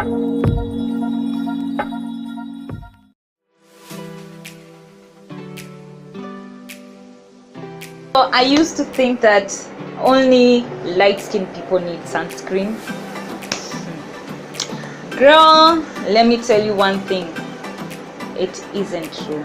So I used to think that only light-skinned people need sunscreen. Girl, let me tell you one thing. It isn't true.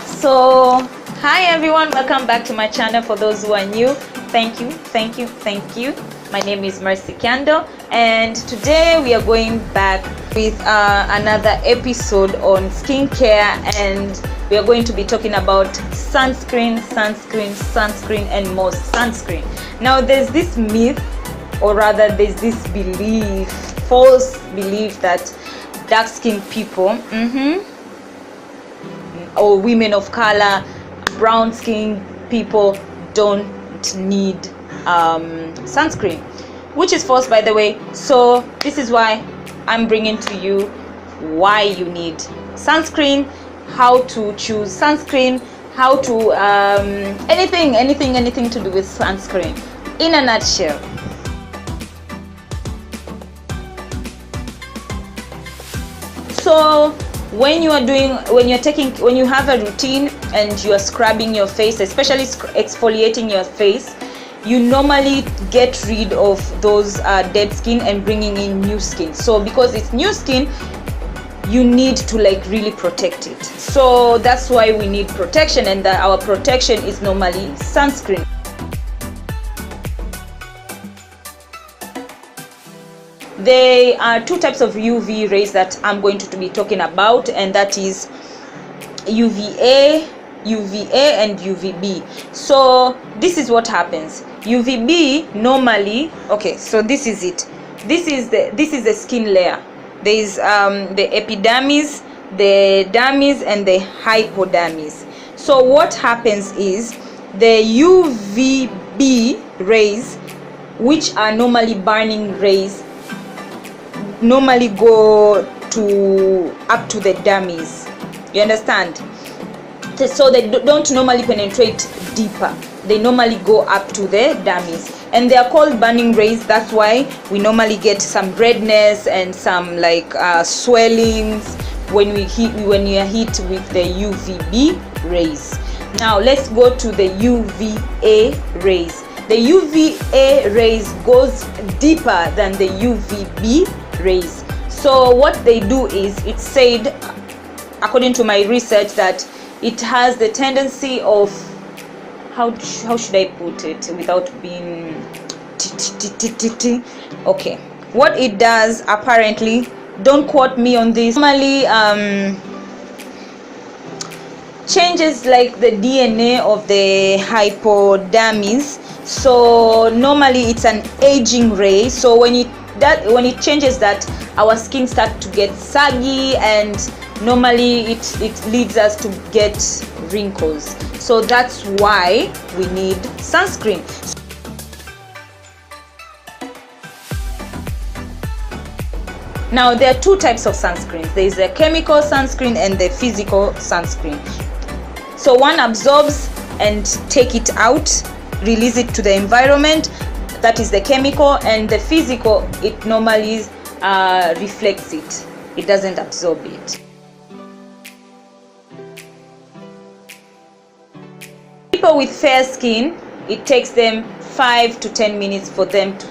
So hi everyone, welcome back to my channel. For those who are new, thank you. My name is Kyando, and today we are going back with another episode on skincare, and we are going to be talking about sunscreen, and more sunscreen. Now there's this myth, or rather there's this belief, false belief, that dark-skinned people or women of color, brown-skinned people don't need sunscreen, which is false, by the way. So this is why I'm bringing to you why you need sunscreen, how to choose sunscreen, how to anything to do with sunscreen in a nutshell. So when you have a routine and you are scrubbing your face, especially exfoliating your face, you normally get rid of those dead skin and bringing in new skin. So because it's new skin, you need to really protect it. So that's why we need protection, and our protection is normally sunscreen. There are two types of UV rays that I'm going to be talking about, and that is UVA and UVB. So this is what happens. UVB normally, okay, so this is it. This is the skin layer. There is the epidermis, the dermis, and the hypodermis. So what happens is the UVB rays, which are normally burning rays, normally go up to the dermis. You understand? So they don't normally penetrate deeper. They normally go up to the dermis, and they are called burning rays. That's why we normally get some redness and some swellings when you are hit with the UVB rays. Now let's go to the UVA rays. The UVA rays goes deeper than the UVB rays. So what they do is, it's said, according to my research, that it has the tendency of, how should I put it without being okay, what it does, apparently, don't quote me on this, normally changes the DNA of the hypodermis. So normally it's an aging ray. So when it changes that, our skin starts to get saggy, and normally it leads us to get wrinkles. So that's why we need sunscreen. Now there are two types of sunscreen. There is a chemical sunscreen and the physical sunscreen. So one absorbs and take it out, release it to the environment. That is the chemical. And the physical, it normally reflects it. It doesn't absorb it. People with fair skin, it takes them 5 to 10 minutes for them to,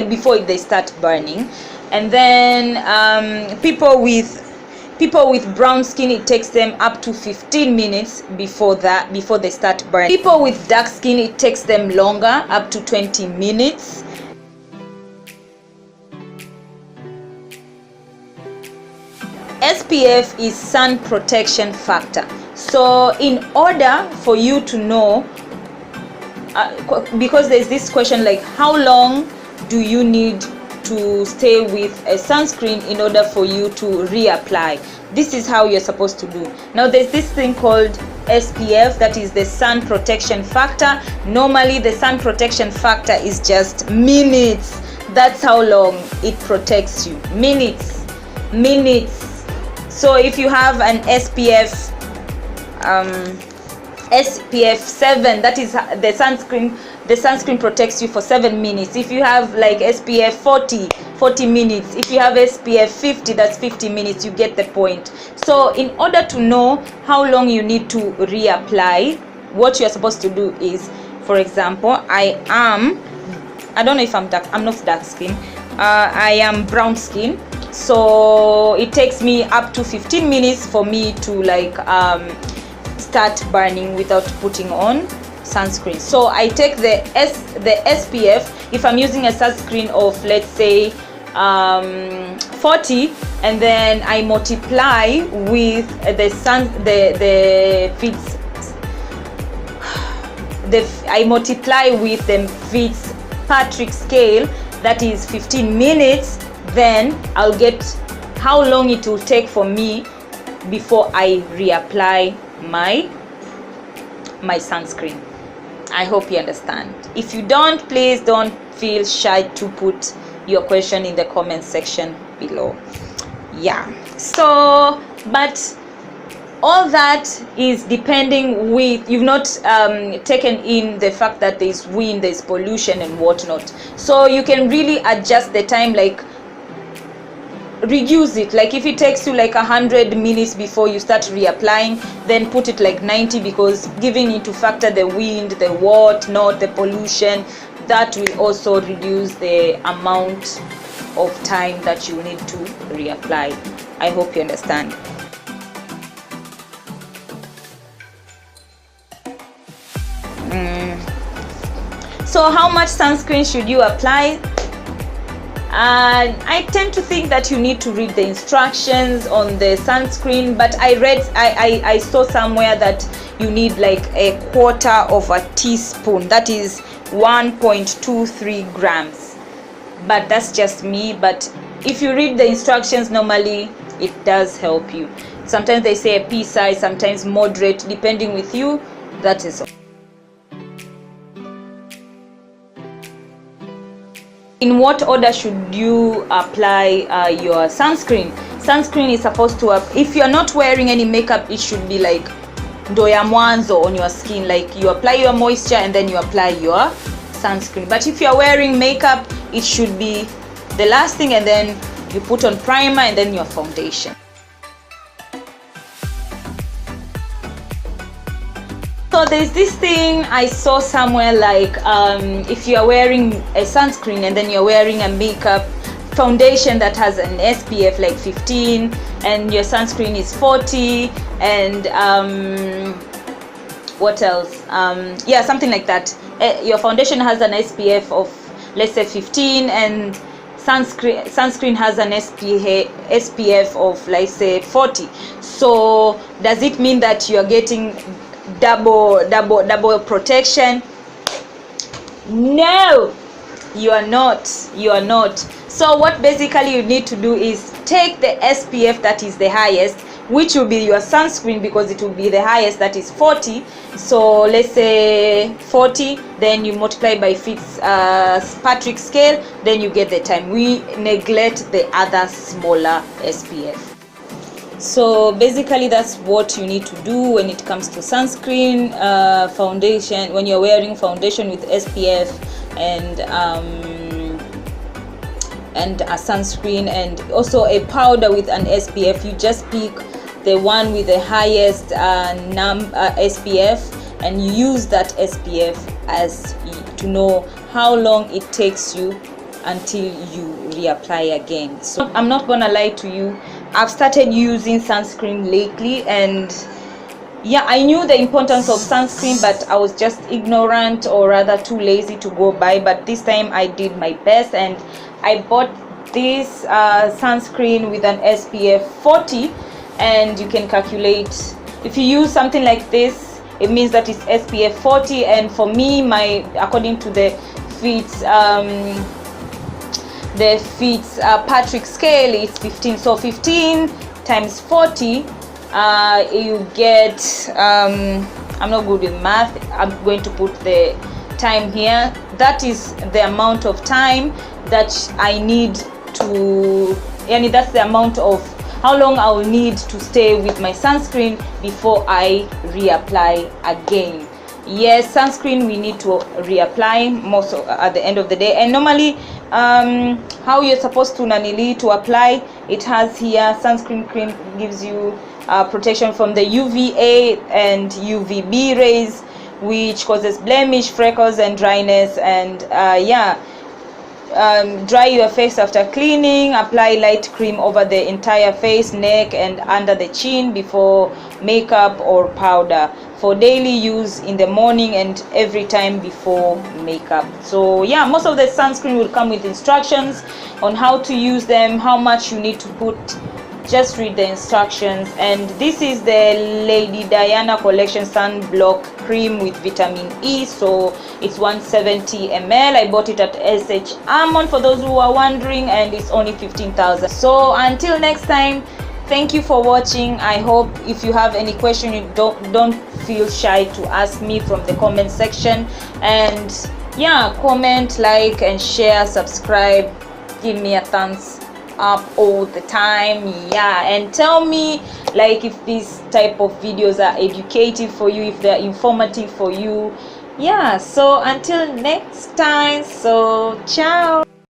before they start burning. And then people with brown skin, it takes them up to 15 minutes before they start burning. People with dark skin, it takes them longer, up to 20 minutes. SPF is sun protection factor. So in order for you to know, because there's this question how long do you need to stay with a sunscreen in order for you to reapply, this is how you're supposed to do. Now there's this thing called SPF, that is the sun protection factor. Normally the sun protection factor is just minutes. That's how long it protects you. Minutes. So if you have an SPF 7, that is the sunscreen the sunscreen protects you for 7 minutes. If you have like SPF 40 minutes. If you have SPF 50, that's 50 minutes. You get the point. So in order to know how long you need to reapply, what you're supposed to do is, for example, I don't know if I'm dark, I'm not dark skin, I am brown skin, so it takes me up to 15 minutes for me to like start burning without putting on sunscreen. So I take the SPF, if I'm using a sunscreen of, let's say 40, and then I multiply with I multiply with the FITZPATRICK scale, that is 15 minutes, then I'll get how long it will take for me before I reapply my sunscreen. I hope you understand. If you don't, please don't feel shy to put your question in the comment section below. Yeah, so but all that is depending with, you've not taken in the fact that there's wind, there's pollution and whatnot, so you can really adjust the time, like reduce it. Like if it takes you like 100 minutes before you start reapplying, then put it like 90, because giving into factor the wind, the whatnot, the pollution, that will also reduce the amount of time that you need to reapply. I hope you understand. So how much sunscreen should you apply? I tend to think that you need to read the instructions on the sunscreen, but I saw somewhere that you need like a quarter of a teaspoon, that is 1.23 grams, but that's just me. But if you read the instructions, normally it does help you. Sometimes they say a pea size, sometimes moderate, depending with you. That is all. In what order should you apply your sunscreen? Sunscreen is supposed to, if you're not wearing any makeup, it should be like ndo ya mwanzo on your skin, like you apply your moisture and then you apply your sunscreen. But if you're wearing makeup, it should be the last thing, and then you put on primer and then your foundation. So there's this thing I saw somewhere, like if you are wearing a sunscreen and then you're wearing a makeup foundation that has an SPF like 15 and your sunscreen is 40, and what else, yeah, something like that. Your foundation has an SPF of, let's say 15, and sunscreen has an SPF of, let's say 40. So does it mean that you are getting double protection? No, you are not. So what basically you need to do is take the SPF that is the highest, which will be your sunscreen, because it will be the highest, that is 40. So let's say 40, then you multiply by FITZPATRICK scale, then you get the time. We neglect the other smaller SPF. So basically that's what you need to do when it comes to sunscreen, foundation. When you're wearing foundation with SPF and a sunscreen and also a powder with an SPF, you just pick the one with the highest SPF, and you use that SPF as to know how long it takes you until you reapply again. So I'm not gonna lie to you, I've started using sunscreen lately, and yeah, I knew the importance of sunscreen, but I was just ignorant, or rather too lazy to go buy. But this time I did my best and I bought this sunscreen with an SPF 40, and you can calculate, if you use something like this, it means that it's SPF 40, and for me, according to the FITZPATRICK scale is 15. So 15 times 40, you get, I'm not good with math, I'm going to put the time here. That is the amount of time that I need to, that's the amount of how long I will need to stay with my sunscreen before I reapply again. yes, sunscreen we need to reapply most at the end of the day. And normally how you're supposed to to apply it, has here sunscreen cream gives you protection from the UVA and UVB rays, which causes blemish, freckles and dryness. And dry your face after cleaning. Apply light cream over the entire face, neck and under the chin before makeup or powder, for daily use in the morning and every time before makeup. So yeah, most of the sunscreen will come with instructions on how to use them, how much you need to put. Just read the instructions. And this is the Lady Diana collection sunblock cream with vitamin E. So it's 170 ml. I bought it at SH Almond, for those who are wondering, and it's only 15,000. So until next time, thank you for watching. I hope if you have any question, you don't feel shy to ask me from the comment section. And yeah, comment, like and share, subscribe, give me a thumbs up all the time. Yeah, and tell me like if this type of videos are educative for you, if they're informative for you. Yeah, so until next time, so ciao.